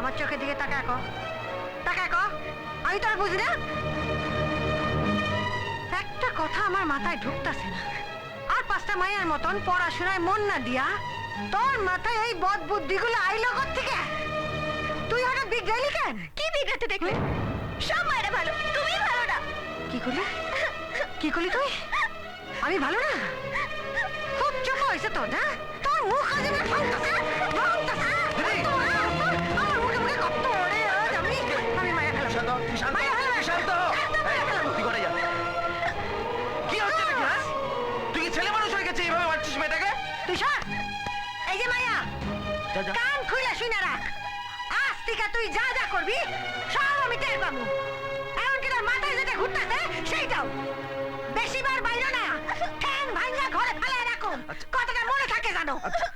আমার চোখের দিকে তাকায় কো, তাকায় কো, আমি তোর বুঝি না? একটা কথা আমার মাথায় ঢুকতাছে না। আর পাঁচটা মায়ের মতন পড়াশোনায় মন না দিয়া তোর মাথায় এই বদ বুদ্ধিগুলো আইলো কোত্থেকে? তুই হঠাৎ বিগড়ালি কেন? কি বিগড়াতে দেখলে? সব মায়েরা ভালো, তুমি ভালো না। কি করলি? কি করলি তুই? আমি ভালো না? খুব চমা হয়েছে তোর, না? তোর মুখ আজ আমার ভাঙতাছে, ভাঙতাছে। আমার মুখে মুখে কত ওরে আজ আমি মায়া খেলাম। শান্ত, তুই শান্ত, মায়া খেলাম। তুই শান্ত হ। একদম মায়া খেলাম। তুই ঘরে যা। কি হচ্ছে নাকি, হ্যাঁ? তুই কি ছেলে মানুষ হয়ে গেছে এইভাবে মারছিস মেয়েটাকে? তুই সর। এই যে মায়া, যা, যা। কান খুলে শুনে রাখ। আজ থেকে তুই যা যা করবি সব আমি টের পাবো। এমনকি তোর মাথায় যেটা ঘুরতেছে সেইটাও। বেশিবার বাইরে না, ঠ্যাং ভাঙা ঘরে ফেলে রাখুন। আচ্ছা। কথাটা মনে থাকে জানো। আচ্ছা।